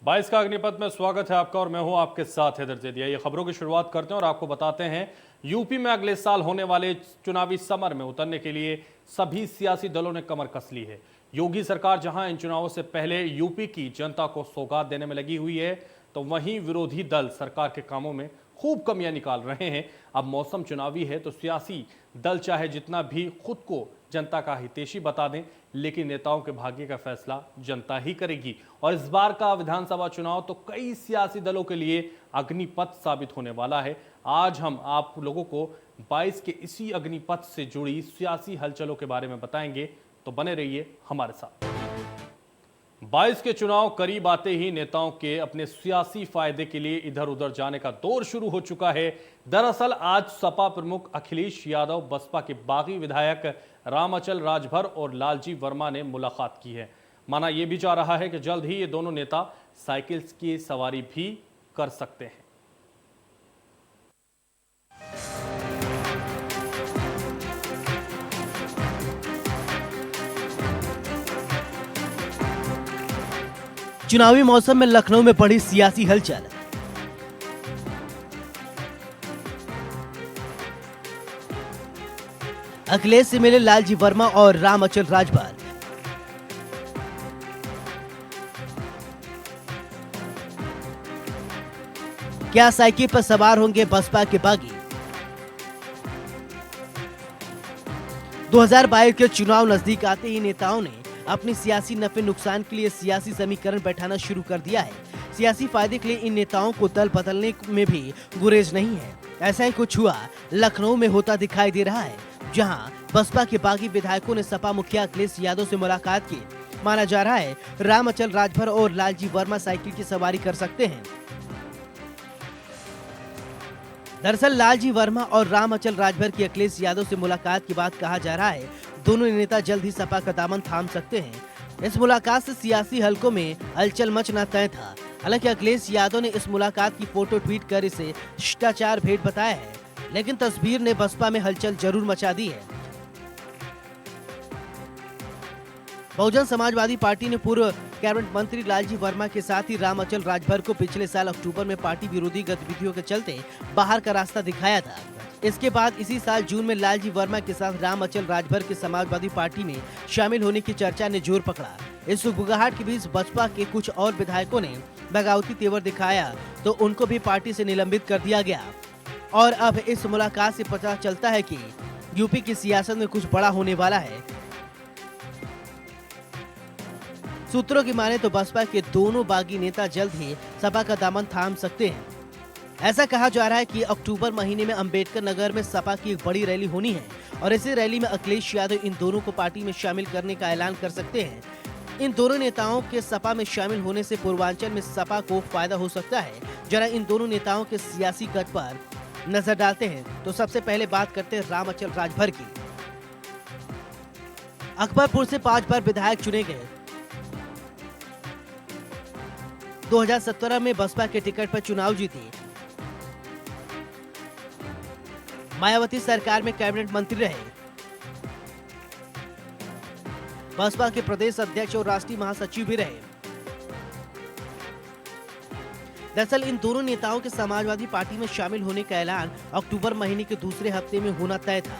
22 का अग्निपथ में स्वागत है आपका और मैं हूं आपके साथ हैदर जैदिया। ये खबरों की शुरुआत करते हैं और आपको बताते हैं यूपी में अगले साल होने वाले चुनावी समर में उतरने के लिए सभी सियासी दलों ने कमर कस ली है। योगी सरकार जहां इन चुनावों से पहले यूपी की जनता को सौगात देने में लगी हुई है, तो वहीं विरोधी दल सरकार के कामों में खूब कमियां निकाल रहे हैं। अब मौसम चुनावी है तो सियासी दल चाहे जितना भी खुद को जनता का हितैषी बता दें, लेकिन नेताओं के भाग्य का फैसला जनता ही करेगी। और इस बार का विधानसभा चुनाव तो कई सियासी दलों के लिए अग्निपथ साबित होने वाला है। आज हम आप लोगों को 22 के इसी अग्निपथ से जुड़ी सियासी हलचलों के बारे में बताएंगे, तो बने रहिए हमारे साथ। 22 के चुनाव करीब आते ही नेताओं के अपने सियासी फायदे के लिए इधर उधर जाने का दौर शुरू हो चुका है। दरअसल आज सपा प्रमुख अखिलेश यादव, बसपा के बागी विधायक रामअचल राजभर और लालजी वर्मा ने मुलाकात की है। माना यह भी जा रहा है कि जल्द ही ये दोनों नेता साइकिल की सवारी भी कर सकते हैं। चुनावी मौसम में लखनऊ में बढ़ी सियासी हलचल। अखिलेश से मिले लालजी वर्मा और रामअचल राजभर। क्या साइकिल पर सवार होंगे बसपा के बागी? 2022 के चुनाव नजदीक आते ही नेताओं ने अपनी सियासी नफे नुकसान के लिए सियासी समीकरण बैठाना शुरू कर दिया है। सियासी फायदे के लिए इन नेताओं को दल बदलने में भी गुरेज नहीं है। ऐसा ही कुछ हुआ लखनऊ में होता दिखाई दे रहा है, जहां बसपा के बागी विधायकों ने सपा मुखिया अखिलेश यादव से मुलाकात की। माना जा रहा है रामअचल राजभर और लालजी वर्मा साइकिल की सवारी कर सकते हैं। दरअसल लालजी वर्मा और रामअचल राजभर की अखिलेश यादव से मुलाकात के बाद कहा जा रहा है दोनों नेता जल्द ही सपा का दामन थाम सकते हैं। इस मुलाकात से सियासी हलकों में हलचल मचना तय था। हालांकि अखिलेश यादव ने इस मुलाकात की फोटो ट्वीट कर इसे शिष्टाचार भेंट बताया है, लेकिन तस्वीर ने बसपा में हलचल जरूर मचा दी है। बहुजन समाजवादी पार्टी ने पूर्व कैबिनेट मंत्री लालजी वर्मा के साथ ही रामअचल राजभर को पिछले साल अक्टूबर में पार्टी विरोधी गतिविधियों के चलते बाहर का रास्ता दिखाया था। इसके बाद इसी साल जून में लालजी वर्मा के साथ रामअचल राजभर के समाजवादी पार्टी में शामिल होने की चर्चा ने जोर पकड़ा। इस सुगबुगाहट के बीच बसपा के कुछ और विधायकों ने बगावती तेवर दिखाया तो उनको भी पार्टी से निलंबित कर दिया गया। और अब इस मुलाकात से पता चलता है कि यूपी की सियासत में कुछ बड़ा होने वाला है। सूत्रों की माने तो बसपा के दोनों बागी नेता जल्द ही सपा का दामन थाम सकते हैं। ऐसा कहा जा रहा है कि अक्टूबर महीने में अंबेडकर नगर में सपा की एक बड़ी रैली होनी है और इसी रैली में अखिलेश यादव इन दोनों को पार्टी में शामिल करने का ऐलान कर सकते हैं। इन दोनों नेताओं के सपा में शामिल होने से पूर्वांचल में सपा को फायदा हो सकता है। जरा इन दोनों नेताओं के सियासी कद पर नजर डालते हैं तो सबसे पहले बात करते हैं रामअचल राजभर की। अकबरपुर से 5 बार विधायक चुने गए। 2017 में बसपा के टिकट पर चुनाव जीते। मायावती सरकार में कैबिनेट मंत्री रहे। बसपा के प्रदेश अध्यक्ष और राष्ट्रीय महासचिव भी रहे। दरअसल इन दोनों नेताओं के समाजवादी पार्टी में शामिल होने का ऐलान अक्टूबर महीने के दूसरे हफ्ते में होना तय था,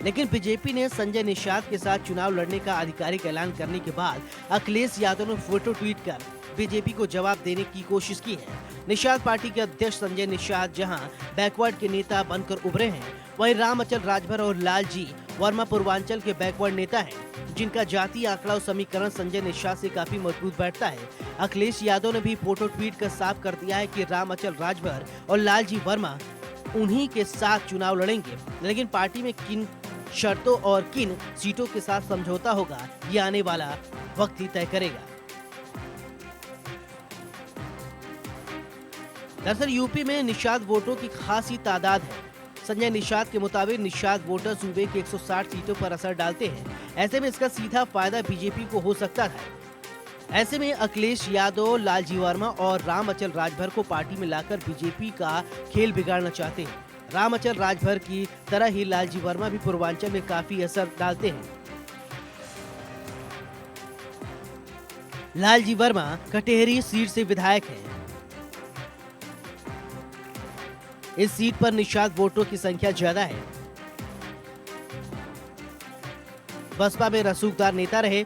लेकिन बीजेपी ने संजय निषाद के साथ चुनाव लड़ने का आधिकारिक ऐलान करने के बाद अखिलेश यादव ने फोटो ट्वीट कर बीजेपी को जवाब देने की कोशिश की है। निषाद पार्टी के अध्यक्ष संजय निषाद जहां बैकवर्ड के नेता बनकर उभरे हैं, वहीं रामअचल राजभर और लालजी वर्मा पूर्वांचल के बैकवर्ड नेता हैं, जिनका जातीय आंकड़ा और समीकरण संजय निषाद से काफी मजबूत बैठता है। अखिलेश यादव ने भी फोटो ट्वीट कर साफ कर दिया है कि रामअचल राजभर और लालजी वर्मा उन्हीं के साथ चुनाव लड़ेंगे, लेकिन पार्टी में किन शर्तों और किन सीटों के साथ समझौता होगा ये आने वाला वक्त ही तय करेगा। दरअसल यूपी में निषाद वोटों की खासी तादाद है। संजय निषाद के मुताबिक निषाद वोटर सूबे की 160 सीटों पर असर डालते हैं। ऐसे में इसका सीधा फायदा बीजेपी को हो सकता है। ऐसे में अखिलेश यादव, लालजी वर्मा और रामअचल राजभर को पार्टी में लाकर बीजेपी का खेल बिगाड़ना चाहते हैं। रामअचल राजभर की तरह ही लालजी वर्मा भी पूर्वांचल में काफी असर डालते हैं। लालजी वर्मा कटेहरी सीट से विधायक हैं। इस सीट पर निषाद वोटरों की संख्या ज्यादा है। बसपा में रसूखदार नेता रहे।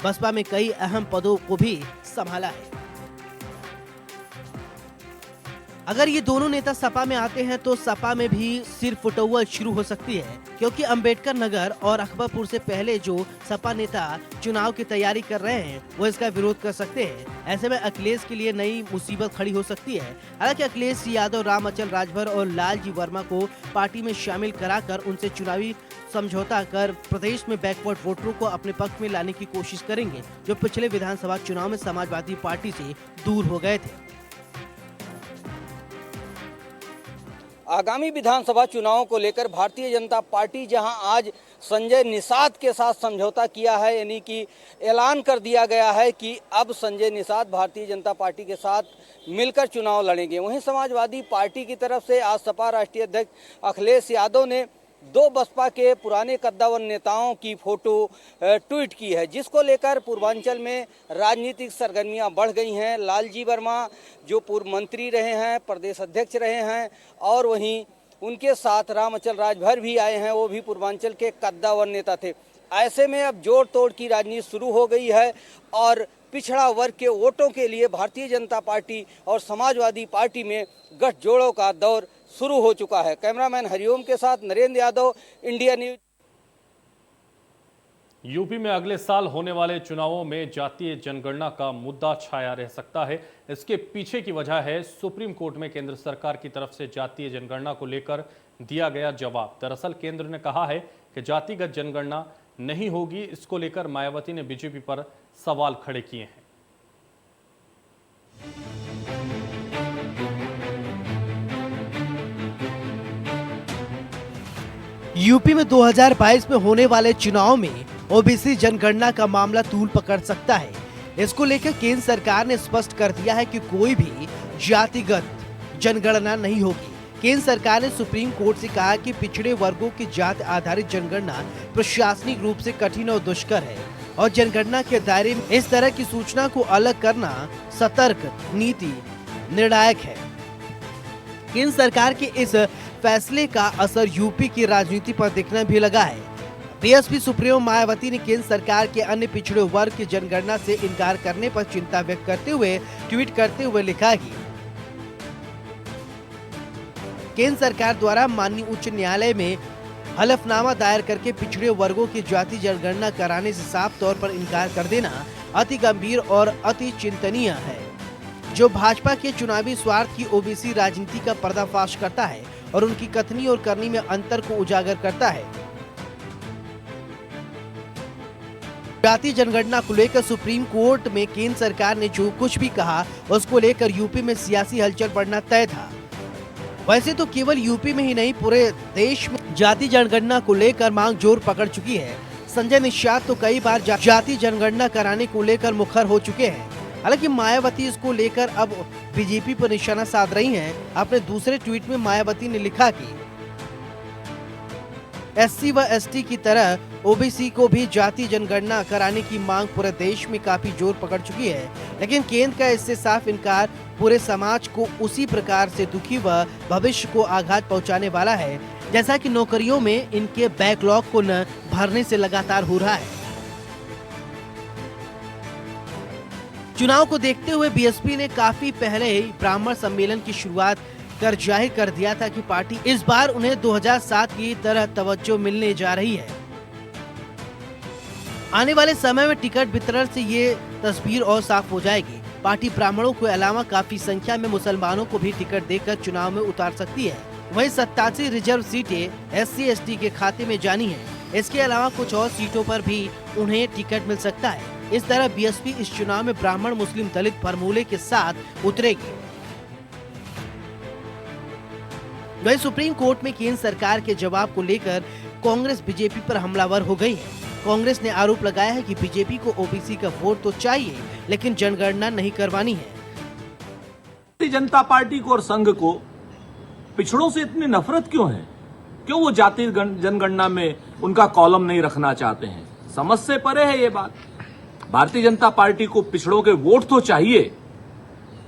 बसपा में कई अहम पदों को भी संभाला है। अगर ये दोनों नेता सपा में आते हैं तो सपा में भी सिर फुटौल शुरू हो सकती है, क्योंकि अंबेडकर नगर और अकबरपुर से पहले जो सपा नेता चुनाव की तैयारी कर रहे हैं वो इसका विरोध कर सकते हैं। ऐसे में अखिलेश के लिए नई मुसीबत खड़ी हो सकती है। हालांकि अखिलेश यादव रामअचल राजभर और लालजी वर्मा को पार्टी में शामिल कराकर उनसे चुनावी समझौता कर प्रदेश में बैकवर्ड वोटरों को अपने पक्ष में लाने की कोशिश करेंगे, जो पिछले विधानसभा चुनाव में समाजवादी पार्टी से दूर हो गए थे। आगामी विधानसभा चुनावों को लेकर भारतीय जनता पार्टी जहां आज संजय निषाद के साथ समझौता किया है, यानी कि ऐलान कर दिया गया है कि अब संजय निषाद भारतीय जनता पार्टी के साथ मिलकर चुनाव लड़ेंगे, वहीं समाजवादी पार्टी की तरफ से आज सपा राष्ट्रीय अध्यक्ष अखिलेश यादव ने दो बसपा के पुराने कद्दावर नेताओं की फोटो ट्वीट की है, जिसको लेकर पूर्वांचल में राजनीतिक सरगर्मियां बढ़ गई हैं। लालजी वर्मा जो पूर्व मंत्री रहे हैं, प्रदेश अध्यक्ष रहे हैं, और वहीं उनके साथ रामअचल राजभर भी आए हैं, वो भी पूर्वांचल के कद्दावर नेता थे। ऐसे में अब जोड़ तोड़ की राजनीति शुरू हो गई है और पिछड़ा वर्ग के वोटों के लिए भारतीय जनता पार्टी और समाजवादी पार्टी में गठजोड़ों का दौर शुरू हो चुका है। कैमरामैन हरिओम के साथ Narendra Yadav, India news. UP में अगले साल होने वाले चुनावों में जातीय जनगणना का मुद्दा छाया रह सकता है। इसके पीछे की वजह है सुप्रीम कोर्ट में केंद्र सरकार की तरफ से जातीय जनगणना को लेकर दिया गया जवाब। दरअसल केंद्र ने कहा है कि जातिगत जनगणना नहीं होगी। इसको लेकर मायावती ने बीजेपी पर सवाल खड़े किए हैं। यूपी में 2022 में होने वाले चुनाव में ओबीसी जनगणना का मामला तूल पकड़ सकता है। इसको लेकर केंद्र सरकार ने स्पष्ट कर दिया है कि कोई भी जातिगत जनगणना नहीं होगी। केंद्र सरकार ने सुप्रीम कोर्ट से कहा कि पिछड़े वर्गों की जाति आधारित जनगणना प्रशासनिक रूप से कठिन और दुष्कर है और जनगणना के दायरे में इस तरह की सूचना को अलग करना सतर्क नीति निर्णायक है। केंद्र सरकार के इस फैसले का असर यूपी की राजनीति पर दिखने भी लगा है। बीएसपी सुप्रीमो मायावती ने केंद्र सरकार के अन्य पिछड़े वर्ग की जनगणना से इनकार करने पर चिंता व्यक्त करते हुए ट्वीट करते हुए लिखा कि केंद्र सरकार द्वारा माननीय उच्च न्यायालय में हलफनामा दायर करके पिछड़े वर्गों की जाति जनगणना कराने से साफ तौर पर इनकार कर देना अति गंभीर और अति चिंतनीय है, जो भाजपा के चुनावी स्वार्थ की ओबीसी राजनीति का पर्दाफाश करता है और उनकी कथनी और करनी में अंतर को उजागर करता है। जाति जनगणना को लेकर सुप्रीम कोर्ट में केंद्र सरकार ने जो कुछ भी कहा उसको लेकर यूपी में सियासी हलचल बढ़ना तय था। वैसे तो केवल यूपी में ही नहीं, पूरे देश में जाति जनगणना को लेकर मांग जोर पकड़ चुकी है। संजय निषाद तो कई बार जाति जनगणना कराने को लेकर मुखर हो चुके हैं। हालांकि मायावती इसको लेकर अब बीजेपी पर निशाना साध रही हैं। अपने दूसरे ट्वीट में मायावती ने लिखा कि एससी व एसटी की तरह ओबीसी को भी जाति जनगणना कराने की मांग पूरे देश में काफी जोर पकड़ चुकी है, लेकिन केंद्र का इससे साफ इनकार पूरे समाज को उसी प्रकार से दुखी व भविष्य को आघात पहुंचाने वाला है, जैसा कि नौकरियों में इनके बैकलॉग को न भरने से लगातार हो रहा है। चुनाव को देखते हुए बीएसपी ने काफी पहले ही ब्राह्मण सम्मेलन की शुरुआत कर जाहिर कर दिया था कि पार्टी इस बार उन्हें 2007 की तरह तवज्जो मिलने जा रही है। आने वाले समय में टिकट वितरण से ये तस्वीर और साफ हो जाएगी। पार्टी ब्राह्मणों के अलावा काफी संख्या में मुसलमानों को भी टिकट देकर चुनाव में उतार सकती है। वहीं 87 रिजर्व सीटें SC/ST के खाते में जानी है। इसके अलावा कुछ और सीटों पर भी उन्हें टिकट मिल सकता है। इस तरह बीएसपी इस चुनाव में ब्राह्मण मुस्लिम दलित फॉर्मूले के साथ उतरेगी। वहीं सुप्रीम कोर्ट में केंद्र सरकार के जवाब को लेकर कांग्रेस बीजेपी पर हमलावर हो गई है। कांग्रेस ने आरोप लगाया है कि बीजेपी को ओबीसी का वोट तो चाहिए, लेकिन जनगणना नहीं करवानी है। भारतीय जनता पार्टी को और संघ को पिछड़ों से इतनी नफरत क्यों है? क्यों वो जाति जनगणना में उनका कॉलम नहीं रखना चाहते हैं? समझ से परे है ये बात। भारतीय जनता पार्टी को पिछड़ों के वोट तो चाहिए,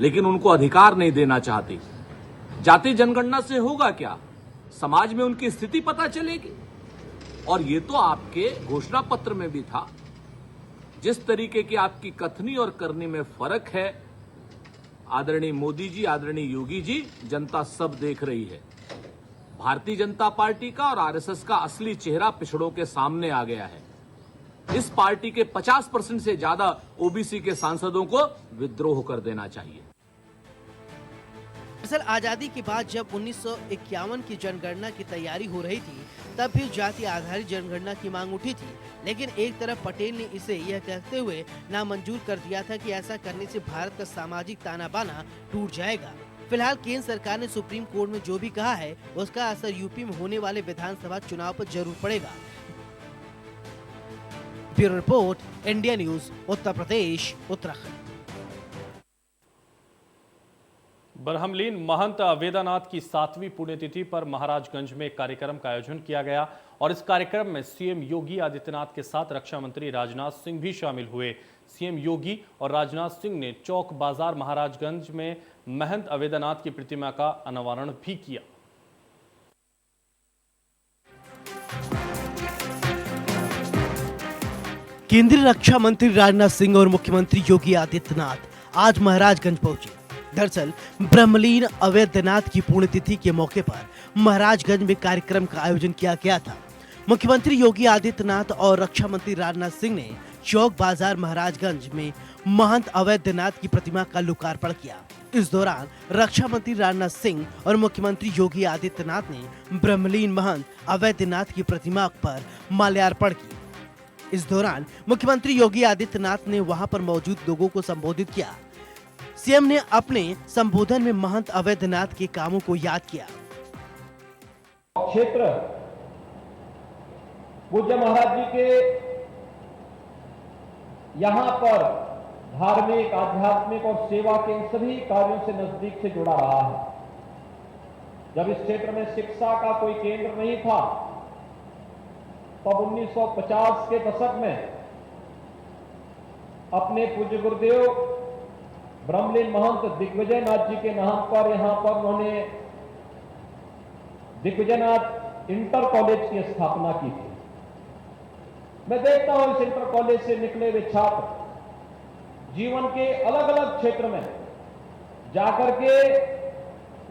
लेकिन उनको अधिकार नहीं देना चाहती। जाति जनगणना से होगा क्या? समाज में उनकी स्थिति पता चलेगी। और ये तो आपके घोषणा पत्र में भी था। जिस तरीके की आपकी कथनी और करनी में फर्क है, आदरणीय मोदी जी, आदरणीय योगी जी, जनता सब देख रही है। भारतीय जनता पार्टी का और आरएसएस का असली चेहरा पिछड़ों के सामने आ गया है। इस पार्टी के 50% से ज्यादा ओबीसी के सांसदों को विद्रोह कर देना चाहिए। दरअसल आजादी के बाद जब 1951 की जनगणना की तैयारी हो रही थी, तब भी जाति आधारित जनगणना की मांग उठी थी, लेकिन एक तरफ पटेल ने इसे यह कहते हुए नामंजूर कर दिया था कि ऐसा करने से भारत का सामाजिक ताना बाना टूट जाएगा। फिलहाल केंद्र सरकार ने सुप्रीम कोर्ट में जो भी कहा है, उसका असर यूपी में होने वाले विधानसभा चुनाव पर जरूर पड़ेगा। Bureau report, India news, Uttar Pradesh, Uttarakhand. बरहमलीन महंत वेदानाथ की 7वीं पुण्यतिथि पर महाराजगंज में एक कार्यक्रम का आयोजन किया गया और इस कार्यक्रम में सीएम योगी आदित्यनाथ के साथ रक्षा मंत्री राजनाथ सिंह भी शामिल हुए। सीएम योगी और राजनाथ सिंह ने चौक बाजार महाराजगंज में महंत वेदानाथ की प्रतिमा का अनावरण भी किया। केंद्रीय रक्षा मंत्री राजनाथ सिंह और मुख्यमंत्री योगी आदित्यनाथ आज महाराजगंज पहुंचे। दरअसल ब्रह्मलीन अवैधनाथ की पुण्यतिथि के मौके पर महाराजगंज में कार्यक्रम का आयोजन किया गया था। मुख्यमंत्री योगी आदित्यनाथ और रक्षा मंत्री राजनाथ सिंह ने चौक बाजार महाराजगंज में महंत अवैधनाथ की प्रतिमा का लोकार्पण किया। इस दौरान रक्षा मंत्री राजनाथ सिंह और मुख्यमंत्री योगी आदित्यनाथ ने ब्रह्मलीन महंत अवैधनाथ की प्रतिमा पर माल्यार्पण किया। इस दौरान मुख्यमंत्री योगी आदित्यनाथ ने वहां पर मौजूद लोगों को संबोधित किया। सीएम ने अपने संबोधन में महंत अवैधनाथ के कामों को याद किया। क्षेत्र पूज्य महाराज जी के यहां पर धार्मिक, आध्यात्मिक और सेवा के इन सभी कार्यों से नजदीक से जुड़ा रहा है। जब इस क्षेत्र में शिक्षा का कोई केंद्र नहीं था, तब 1950 के दशक में अपने पूज्य गुरुदेव ब्रह्मलीन महंत दिग्विजयनाथ जी के नाम पर यहां पर उन्होंने दिग्विजयनाथ इंटर कॉलेज की स्थापना की थी। मैं देखता हूं इस इंटर कॉलेज से निकले हुए छात्र जीवन के अलग अलग क्षेत्र में जाकर के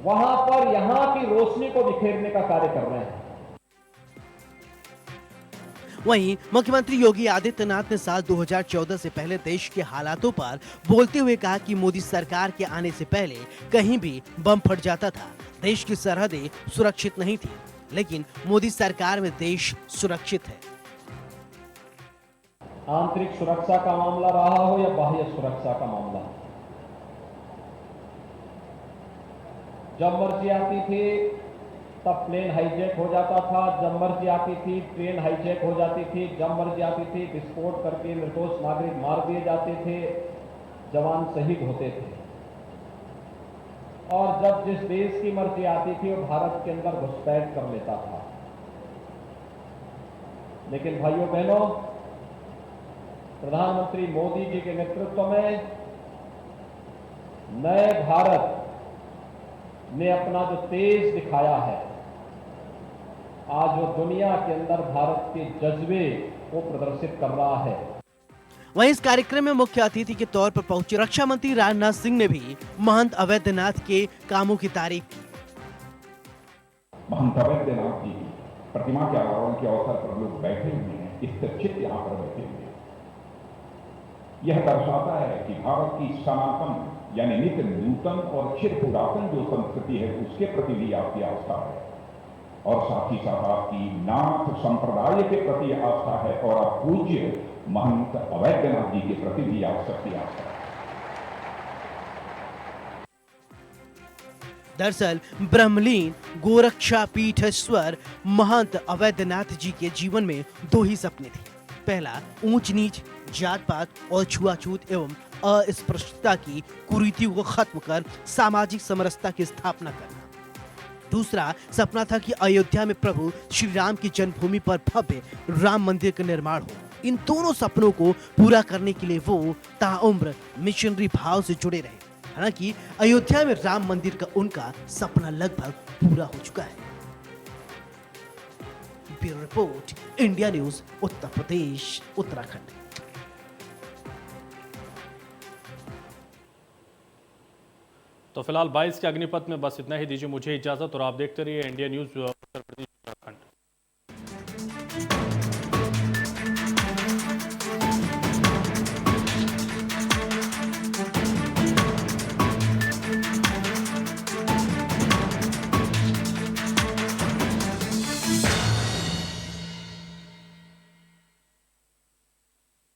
वहां पर यहां की रोशनी को बिखेरने का कार्य कर रहे हैं। वहीं मुख्यमंत्री योगी आदित्यनाथ ने साल 2014 से पहले देश के हालातों पर बोलते हुए कहा कि मोदी सरकार के आने से पहले कहीं भी बम फट जाता था, देश की सरहदें सुरक्षित नहीं थी, लेकिन मोदी सरकार में देश सुरक्षित है। आंतरिक सुरक्षा का मामला रहा हो या बाह्य सुरक्षा का मामला, जब मर्जी आती थी तब प्लेन हाईजैक हो जाता था, जब मर्जी आती थी ट्रेन हाईजैक हो जाती थी, जब मर्जी आती थी विस्फोट करके निर्दोष नागरिक मार दिए जाते थे, जवान शहीद होते थे। और जब जिस देश की मर्जी आती थी वो भारत के अंदर घुसपैठ कर लेता था। लेकिन भाइयों बहनों, प्रधानमंत्री मोदी जी के नेतृत्व में नए भारत ने अपना जो तेज दिखाया है, आज वो दुनिया के अंदर भारत के जज्बे को प्रदर्शित कर रहा है। वहीं इस कार्यक्रम में मुख्य अतिथि के तौर पर पहुंचे रक्षा मंत्री राजनाथ सिंह ने भी महंत अवैधनाथ के कामों की तारीफ की। महंत अवैधनाथ जी की प्रतिमा के अनावरण के अवसर पर लोग बैठे हुए हैं, स्थित यहाँ पर बैठे हुए हैं। यह दर्शाता है कि भारत की सनातन यानी नित्य नूतन और चिर पुरातन जो संस्कृति है उसके प्रति भी आपकी आस्था है, और साथ ही साथ आपकी नाथ संप्रदाय के प्रति आस्था है, और आप पूज्य महंत अवैधनाथ जी के प्रति भी आप सबकी आस्था है। दरअसल ब्रह्मलीन गोरक्षा पीठेश्वर महंत अवैधनाथ जी के जीवन में दो ही सपने थे। पहला, ऊंच नीच, जात पात और छुआछूत एवं अस्पृश्यता की कुरीतियों को खत्म कर सामाजिक समरसता की स्थापना करना। दूसरा सपना था कि अयोध्या में प्रभु श्री राम की जन्मभूमि पर भव्य राम मंदिर का निर्माण हो। इन दोनों सपनों को पूरा करने के लिए वो ताउम्र मिशनरी भाव से जुड़े रहे। हालांकि अयोध्या में राम मंदिर का उनका सपना लगभग पूरा हो चुका है। Bureau report, India news, Uttar Pradesh, Uttarakhand. तो फिलहाल 22 के अग्निपथ में बस इतना ही। दीजिए मुझे इजाजत और आप देखते रहिए इंडिया न्यूज।